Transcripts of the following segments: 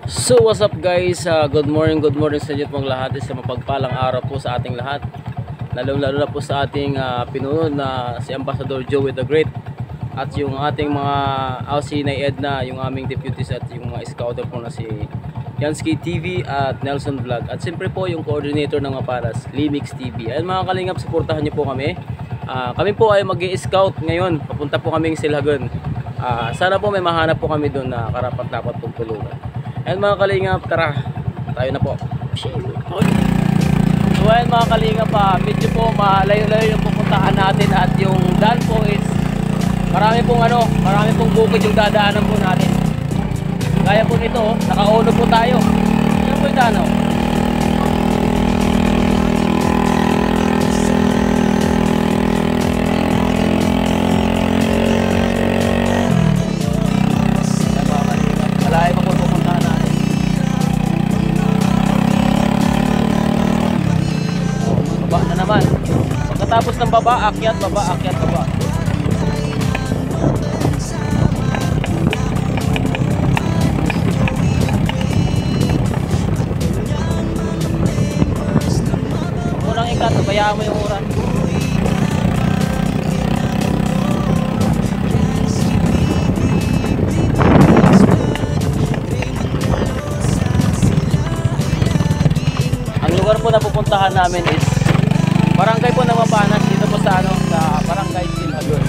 So what's up guys, good morning sa inyo pong lahat, sa mapagpalang araw po sa ating lahat, lalo na po sa ating pinuno na si Ambassador Joey the Great at yung ating mga Aussie na Edna, yung aming deputies at yung mga scouter po na si Yansky TV at Nelson Vlog at siyempre po yung coordinator ng Maparas, Limix TV. Ayun mga kalingap, suportahan niyo po kami. Kami po ay mag-i-scout ngayon, papunta po kaming Silhagon. Sana po may mahanap po kami doon na karapat-dapat pong tulungan. Ayun mga kalingap, tara, tayo na po. So ayun mga kalingap, medyo po malayo-layo yung pupuntahan natin at yung daan po is marami pong bukid yung dadaanan po natin. Gaya po nito, nakauno po tayo. Yan po yung daan. Tapos ng baba, akyat, baba, akyat, baba. Unang ikat, bayaan mo yung uran. Ang lugar po na pupuntahan namin is barangay po ng Mapanas, dito po sa barangay Silhagon.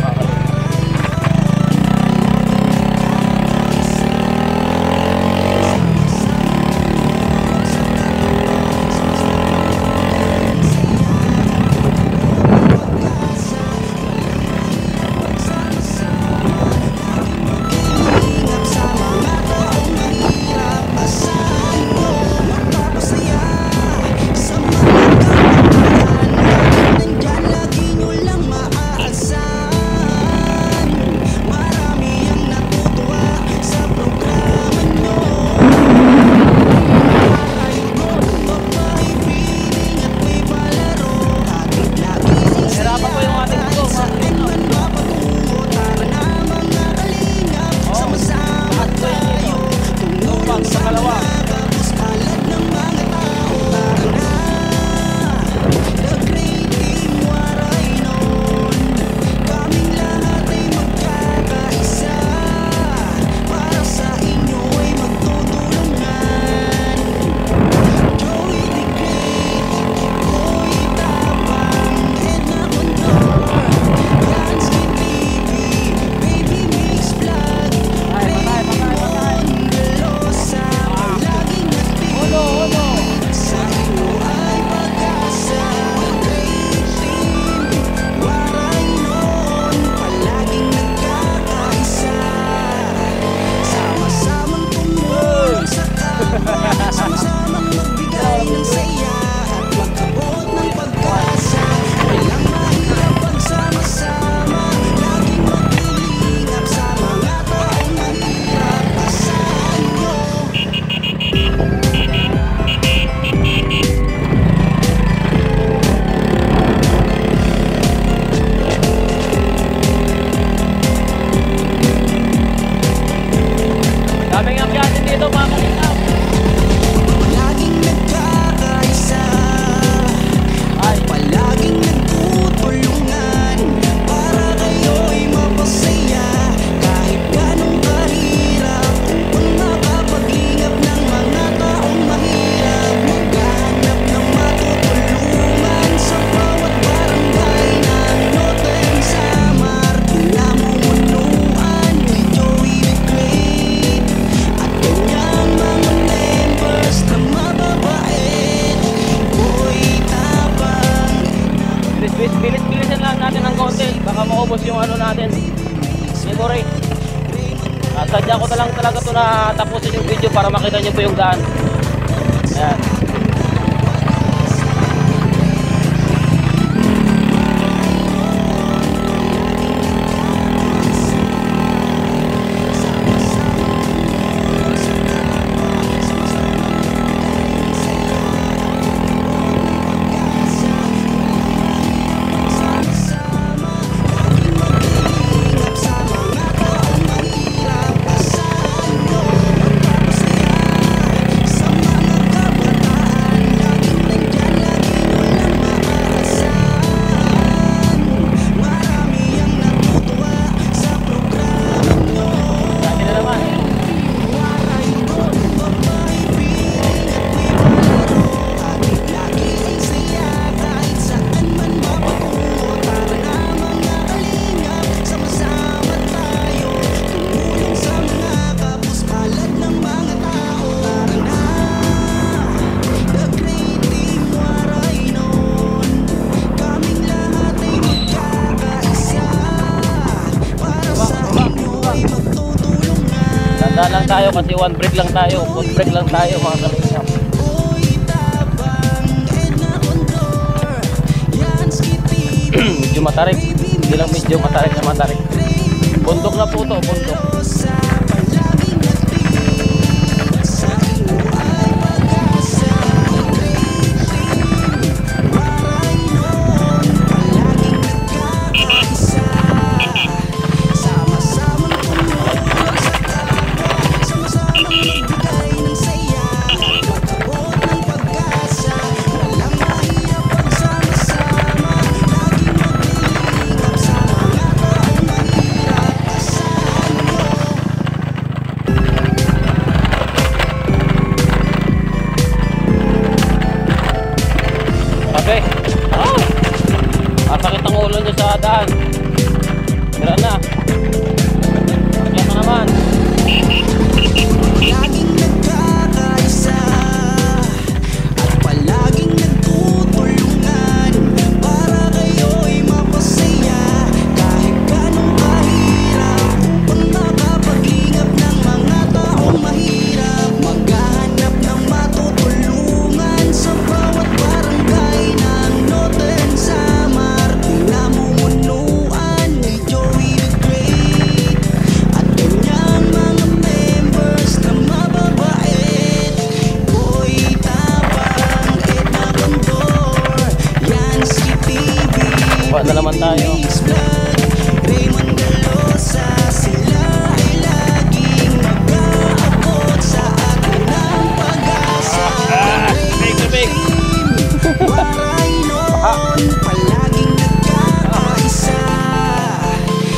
Bilis-bilisan lang natin ng konti, baka maubos yung ano natin, memory. Sadya ko lang talaga ito na tapusin yung video para makita nyo po yung daan. Ayan. tayo kasi one break lang tayo. Food break lang tayo mga kalingap. Medyo matarik. Hindi lang medyo matarik na matarik. Bundok na po ito, bundok. Okay. Oh! Masakit ang ulo nyo sa daan. Tira na. Yan na naman. Laging nagkakaisa at palaging nagtutulungan para kayo'y mapasaya kahit ganong kahirap upang makapaglingap ng mga taong mahirap. Maghahanap ng matutulungan sa bawat barangay ng Northern Samar. Namumunuan ni Joey the Great at kanyang mga members na mababait. Boy Tabang, Edna Condor, Yansky TV, Kuha na naman tayo. Mix Vlog, Raymond Galosa. Sila ay laging mag-aabot sa atin ng pag-asa. Big to big. Waray noon, palaging nagkakaisa.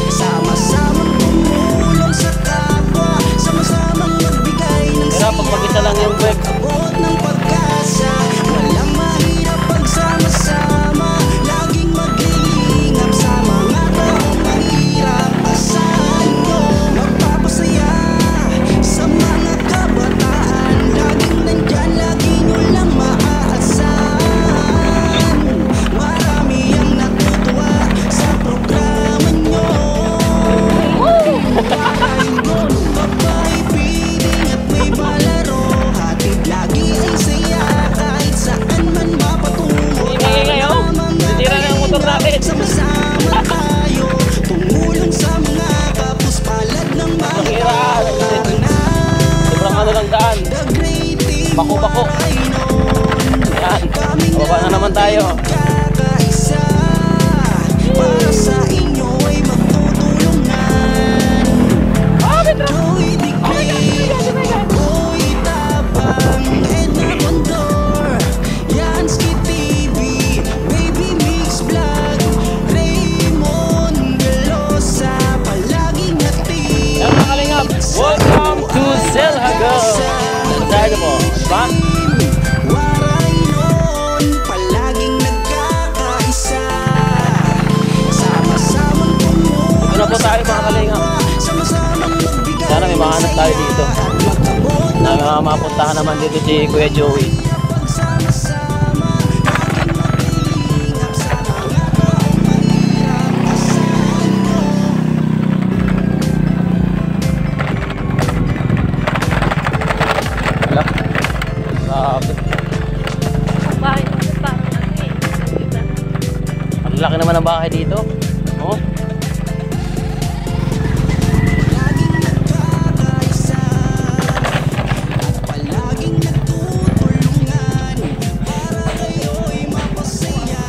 Sama-samang tumulong sa kapwa, sama-samang magbigay ng Kaya pag mag-isa lang yung break. abot ng pag-asa. Walang mahirap pagsama-sama, laging maglilingap sa mga taong mahirap. Asahan ko, magpapasaya sa mga kabataan. Laging nandyan, lagi nyo lang maaasahan. Marami ang natutuwa sa programa nyo. Ayun, babae, piling at may palaro. Hatid lagi ay saya kahit saan man mapatungo. Ingay kayo. Titira na ang motor natin. Sama-sama tayo, tumulong sa mga kapos palad ng mga Mahirap. Sobrang ano lang daan. Bako-bako. Yan. Baba na naman tayo. Kakaisa para sa inyo ay magtutulungan. Joey the Great, Boy Tabang, Edna Condor, Yansky TV, Baby Mix Vlog, Raymond Galosa. Palaging hatid Yan mga kalingap. Welcome to Selhago. Masaya po. Diba? Waray noon, palaging nagkakaisa. Sama-samang tumulong Ito na po tayo mga kalingap. sama-samang magbigay Sana may mahanap tayo dito. Na mapuntahan naman dito si Kuya Joey. Sama-sama, laging maglilingap sa mga taong mahirap. Asahan ko. Wala. Grabe. Bahay naman parang ano eh. Diba? Ang laki naman ng bahay dito. Oh. Laging nagkakaisa at palaging nagtutulungan para kayo'y mapasaya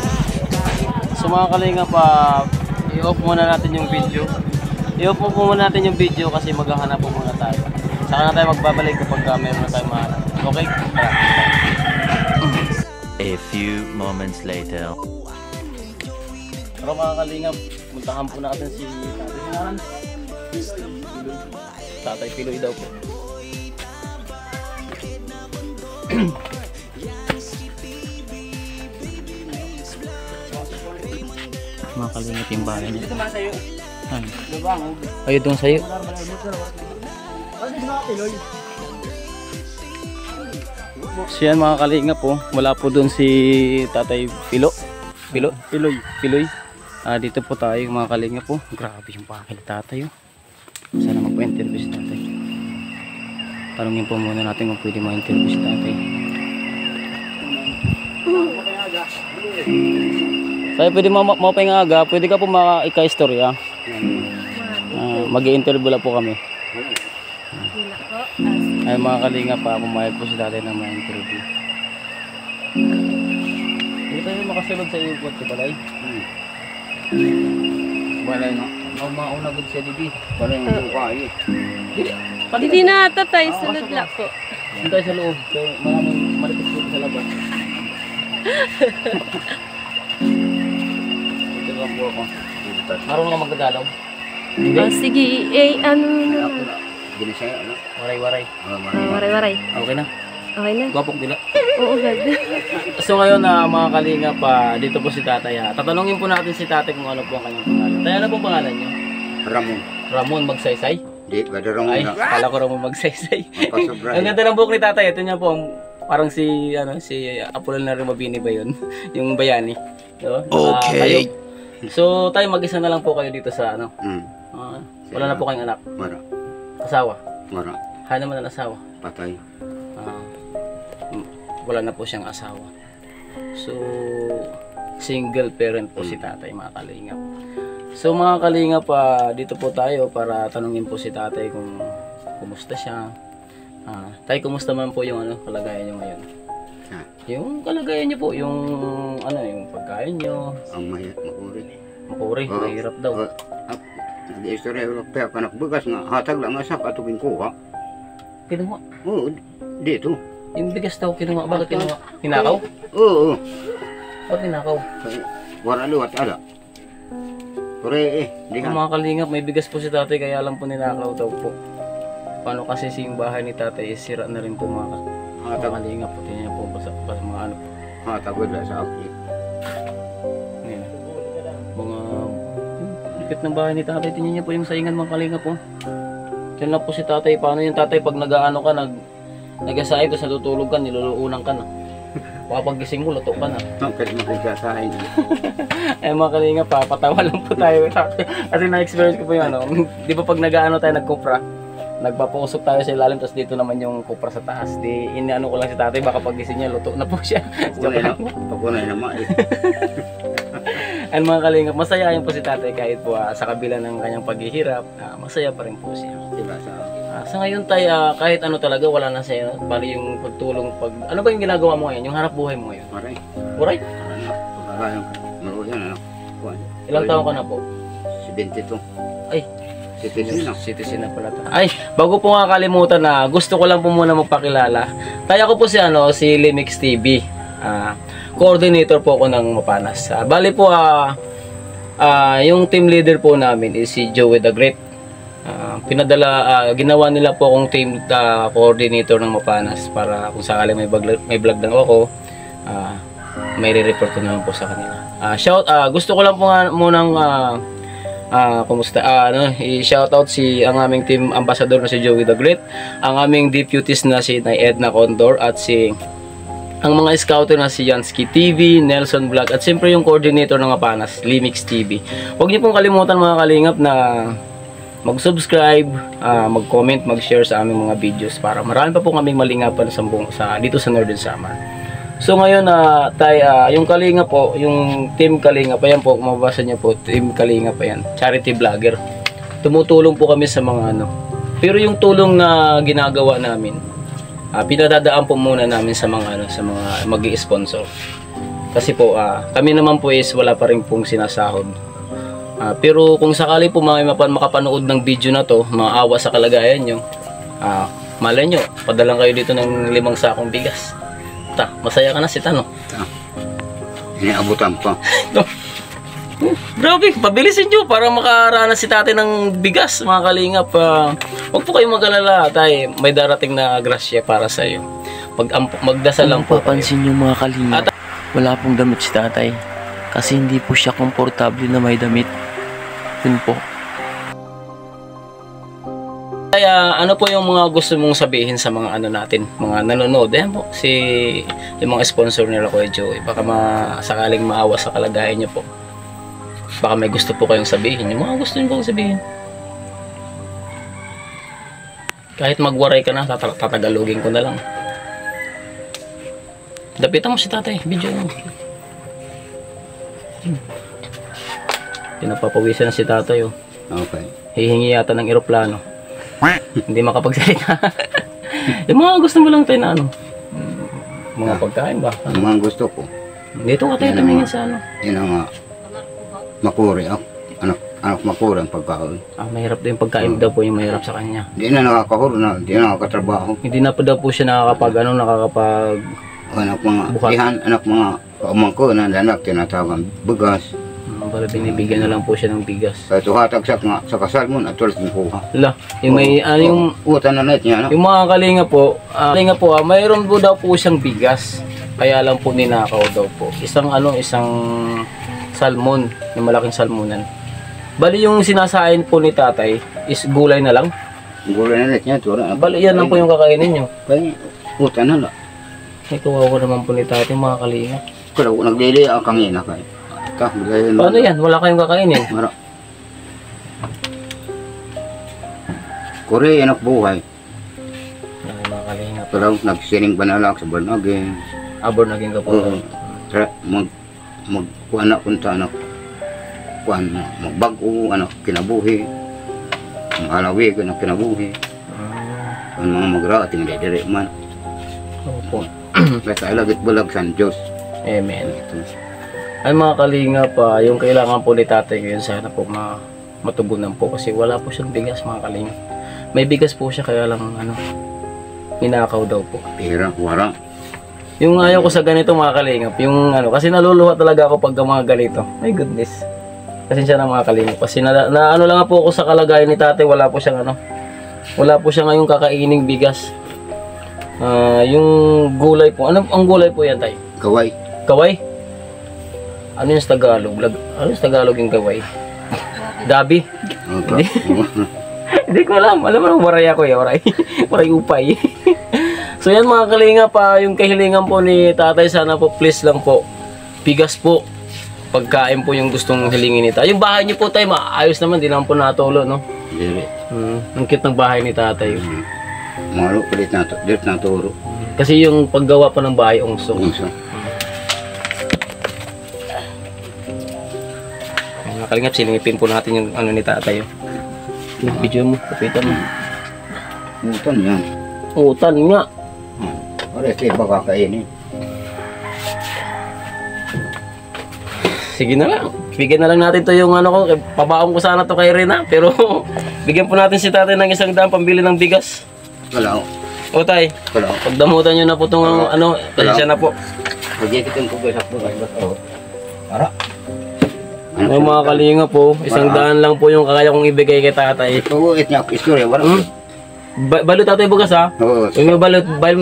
kahit So mga kalingap, i-off muna natin yung video. I-off mo muna natin yung video kasi maghahanap po muna tayo. Saka na tayo magbabalik kapag meron na tayong mahanap. Okay? Tara. A few moments later. Pero mga kalingap, puntahan po natin si Tatay Sinan. Tatay Piloy daw po. Mga kalingap yung bahay niya. Ito mga sayo. Ay, Lubangog. ayun doon sa'yo. Ano yung mga piloy? So yan mga kalingap po, wala po doon si Tatay Piloy. Dito po tayo mga kalingap po. Grabe yung bahay ni Tatay. Sana magpa-interview si Tatay. Tanungin po muna natin kung pwede ma-interview si tatay. Tayo pwede maupay nga aga, pwede ka po maka-ika-istorya. Mag-i-interview lang po kami. Wala ko. Ay mga kalinga pa, pumayag po si tatay na ma-interview. Hindi tayo makasulod sa iyo po, Balay. Balay nga. Mauna good siya, Didi. Balay nga po kayo. Hindi na tatay, sunod lang po. Hindi tayo sa loob. Kaya maraming malipit po sa labas. Ito lang po ako. Marunong ka magdadalaw? Oh, sige, ano na. Ginisaya, ano? Waray-waray. Waray-waray. Okay na? Okay na? Gwapong dila. Oo, gad. So ngayon na mga kalinga pa, dito po si tatay ha. Tatanungin po natin si tatay kung ano po ang kanyang pangalan. Tayo, ano po pangalan niyo? Ramon. Ramon Magsaysay? Di, gada Ramon Ay, na. kala ko Ramon Magsaysay. Pasobra. Ang ganda ng buhok ni tatay. Ito niya po, parang si Apolinario Mabini ba yun? Yung bayani. So, okay. So tayo mag-isa na lang po kayo dito sa ano. Wala na po kayong anak. Mara. Asawa. Mara. Kaya naman ang asawa. Patay. Wala na po siyang asawa. So, single parent po si tatay, mga kalingap. So mga kalingap, dito po tayo para tanungin po si tatay kung kumusta siya. Tay, kumusta man po yung kalagayan niyo ngayon? Yung kalagayan niyo po, yung yung pagkain niyo. Ang makuri. Makuri, mahirap daw. Di istorya Europea kanak bugas nga hatag lang nga sa katubing kuha. Kinuha. Oo, dito. Yung bigas daw kinuha. Bakit kinuha? Tinakaw? Oo. Bakit tinakaw? Wala liwat ala. Pero di Ang mga kalingap, may bigas po si tatay kaya lang po ninakaw daw po. Paano kasi yung bahay ni tatay sira na rin po mga kalingap po. Tingnan niya po basta mga ano po. hatag wala sa akin. Ayan. Mga dikit ng bahay ni tatay. Tingnan niya po yung saingan mga kalingap po. Diyan lang po si tatay. Paano yung tatay pag nag-aano ka, nag-asay, tapos natutulog ka, niluluunan ka na. Baka pag gising mo, luto ka na. Kasi makikasahin. Eh mga kalingap, patawa lang po tayo. Kasi na-experience ko po yung di ba pag nag-aano tayo, nagkupra, nagpapausok tayo sa ilalim, tapos dito naman yung kupra sa taas. Di iniano ko lang si tatay, baka pag gising niya, luto na po siya. Pagunay na ma. And mga kalingap, masaya po si tatay kahit po sa kabila ng kanyang paghihirap, masaya pa rin po siya. Diba sa Sa ngayon tayo, kahit ano talaga, wala na sa'yo. Bali yung pagtulong, ano ba yung ginagawa mo ngayon? Yung hanap buhay mo ngayon? maray. Alright? Pagkakayan ka. Maruyan ano. Ilang taon ka na po? 72. Ay, Citizen na. citizen na pala tayo. Ay, bago po nga kalimutan na, gusto ko lang po muna magpakilala. Tayo ko po si Limix TV. Coordinator po ako ng Mapanas. Bali po, yung team leader po namin is si Joey the Great. Ginawa nila po akong team coordinator ng Mapanas para kung sakali may vlog lang ako, may re-report ko naman po sa kanila. Gusto ko lang po munang i-shout out ang aming team ambassador na si Joey the Great, ang aming deputies na si Edna Condor, at ang mga scouter na si Jansky TV, Nelson Vlog, at siyempre yung coordinator ng Mapanas, Limix TV. Huwag niyo pong kalimutan mga kalingap na mag-subscribe, mag-comment, mag-share sa aming mga videos para marami pa po kaming malingapan dito sa Northern Samar. So ngayon yung Kalinga po, yung Team Kalinga pa yan po, kung mabasa niyo po, Team Kalinga pa yan, charity vlogger. Tumutulong po kami sa mga pero yung tulong na ginagawa namin, pinadadaan po muna namin sa mga mag-i-sponsor. Kasi po kami naman po is wala pa rin pong sinasahod. Pero kung sakali po makapanood ng video na to, maawa sa kalagayan nyo, malay nyo, padalang kayo dito ng 5 sakong bigas. Masaya ka na si Tano. Iniabutan pa. Grabe, pabilisin nyo para makaranas si tatay ng bigas, mga kalingap. Huwag po kayong mag-alala, tay, may darating na grasya para sa iyo. Magdasal lang po. Papansin nyo mga kalingap, wala pong damit si tatay kasi hindi po siya komportable na may damit. Yun po. Kaya ano po yung mga gusto mong sabihin sa mga natin, mga nanonood? Ayan po, yung mga sponsor nila Kuya Joey. Baka sakaling maawa sa kalagayan nyo po. Baka may gusto po kayong sabihin. Yung mga gusto nyo pong sabihin. Kahit magwaray ka na, tatagalogin ko na lang. Dapitan mo si tatay, video mo. Pinapapawisan na si tatay, oh. Okay. Hihingi yata ng eroplano. Hindi makapagsalita. Yung mga gusto mo lang tayo na ano. Mga pagkain ba? Ang mga gusto ko. Dito ka tayo tumingin sa ano. Yun ang makuri. Anak makuri ang pagkaon. Mahirap din yung pagkain daw po yung mahirap sa kanya. Di na nakakahuro na, di na nakakatrabaho. Hindi na po daw po siya nakakapag Anak mga Buhat. ihan, anak mga kaumangko na anak tinatawagan bugas. Para binibigyan na lang po siya ng bigas. Kaya tuhatag sa kasal mo, at tulis ng kuha. Wala, yung may ano yung Utan na net niya, no? yung mga kalinga po, mayroon po daw po siyang bigas. Kaya lang po ninakaw daw po. Isang salmon, yung malaking salmonan. Bali yung sinasain po ni tatay is gulay na lang. Gulay na net niya, tura. Bali yan lang po yung kakainin nyo. Kaya utan na lang. Ay, kawawa naman po ni tatay mga kalinga. Kaya naglili ang kangina kaya. Paano yan? Wala kayong kakainin. Mara. Kore, anak buhay. Ay, mga kalinga. Pero nagsining banalak sa Barnagin. Abor naging ka po. Magkuhan na punta anak. Kuhan na. Magbago, anak kinabuhi. Ang alawig, anak kinabuhi. Ang mga magra, tingin dire man. Opo. Kaya tayo lagit bulag sa Diyos. Amen. Ay mga kalinga pa, yung kailangan po ni tatay ngayon sana po matugunan po kasi wala po siyang bigas mga kalinga. May bigas po siya kaya lang ninakaw daw po. Pira, wala. Yung ayaw ko sa ganito mga kalingap, yung kasi naluluha talaga ako pag mga ganito. My goodness. Pasensya na mga kalingap. Kasi na lang po ako sa kalagayan ni tatay, wala po siyang wala po siya ngayong kakaining bigas. Yung gulay po, ang gulay po yan tay? Kaway. Kaway? Ano yung Tagalog? Ano yung Tagalog yung kaway? Gabi? Okay. Hindi ko alam. Alam mo nang waray ako eh. Waray upay. So yan mga kalinga pa, yung kahilingan po ni tatay, sana po please lang po. Bigas po. Pagkain po yung gustong hilingin ni tatay. Yung bahay niyo po tayo, maayos naman. Di naman po natulo, no? Dire. Ang cute ng bahay ni tatay. Malo, palit na turo. Kasi yung paggawa pa ng bahay, ungso. Unsa. Mga kalingap, silingipin po natin yung ni tatay. Yung video mo, kapitan mo. Utan yan. Utan nga. Oras kayo baka kainin. Sige na lang. Bigyan na lang natin to yung ko. Pabaong ko sana to kay Rina. Pero bigyan po natin si tatay ng 100 pambili ng bigas. Wala. O tay, Wala. pagdamutan nyo na po itong pasensya na po. Pagkikitin ko sa po kayo. Para. Ay mga kalinga po, 100 lang po yung kaya kong ibigay kay tatay. Ito, niya istorya. Wala. Balot tatay bugas ha? Oo. Yung may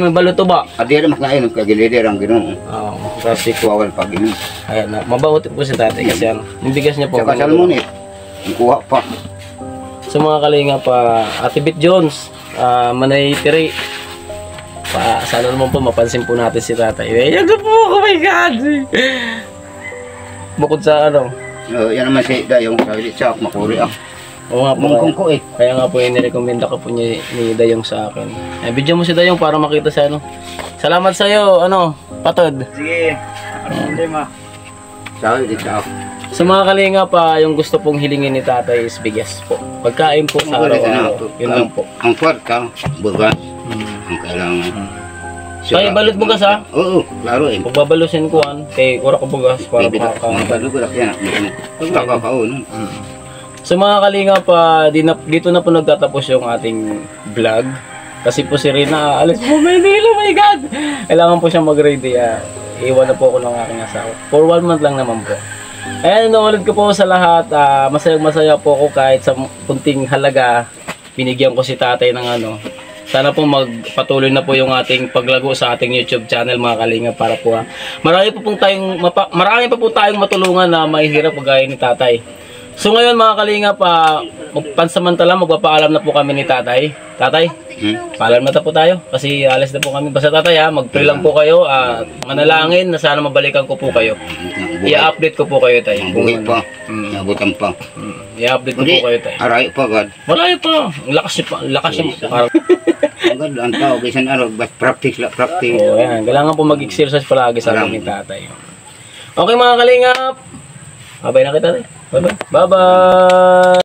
balot to ba? Adira maknain ng kagilidir ang ginoon. Oo, plastic. Kuwawal pag ini. Ayan na, mabawot po si tatay kasi yung bigas niya po. Sa kasal mo ni. Ang kuha pa. Sa mga kalinga pa, Ate Bit Jones, Manay Tiri. Sana naman po mapansin po natin si tatay. Ayan na po, oh my God! Bukod sa Yan naman si Dayong sa Litsak, makuri ako. Oo nga po. Mungkong ko eh. Kaya nga po yung nirekomenda ko po ni Dayong sa akin. Video mo si Dayong para makita sa Salamat sa iyo, Patod. Sige. Problema. Sa Litsak. Sa mga kalinga pa, yung gusto pong hilingin ni tatay is bigas po. Pagkain po sa araw-araw. Yun lang po. Ang kwarta, bugas. Ang kailangan. Kaya balot bugas ha? Oo, klaro eh. Pagbabalusin ko kay ura ko bugas para makakain. Balot yan. Pagkakaunan. So mga kalinga pa, dito na po nagtatapos yung ating vlog. Kasi po si Rina, alis po Manila, oh my God! Kailangan po siyang mag-ready. Iwan na po ako ng aking asawa. For 1 month lang naman po. Ayan, inuulit ko po sa lahat. Masayang-masaya po ako kahit sa kunting halaga. Binigyan ko si tatay ng Sana po magpatuloy na po yung ating paglago sa ating YouTube channel mga kalinga para po marami pa po tayong matulungan na mahihirap kagaya ni tatay. So ngayon mga kalinga pa, pansamantala magpapaalam na po kami ni tatay. Tatay, paalam na po tayo kasi alis na po kami. Basta tatay mag-pray lang po kayo at manalangin na sana mabalikan ko po kayo. I-update ko po kayo tayo. Mabuhi pa. Nabutan pa. I-update ko po kayo tayo. Aray pa agad. Malayo pa. Ang lakas niya pa. Ang lakas niya. Parang, Agad ang tao. Bisan araw. Bas practice la practice. oh, yan. Kailangan po mag-exercise palagi sa akin ni tatay. Okay mga kalingap. Babay na kita tayo. Bye-bye. Bye-bye.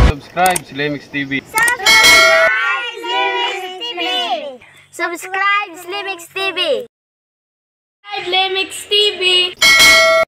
Subscribe, Slimix TV. Subscribe Slimix TV. Subscribe Slimix TV.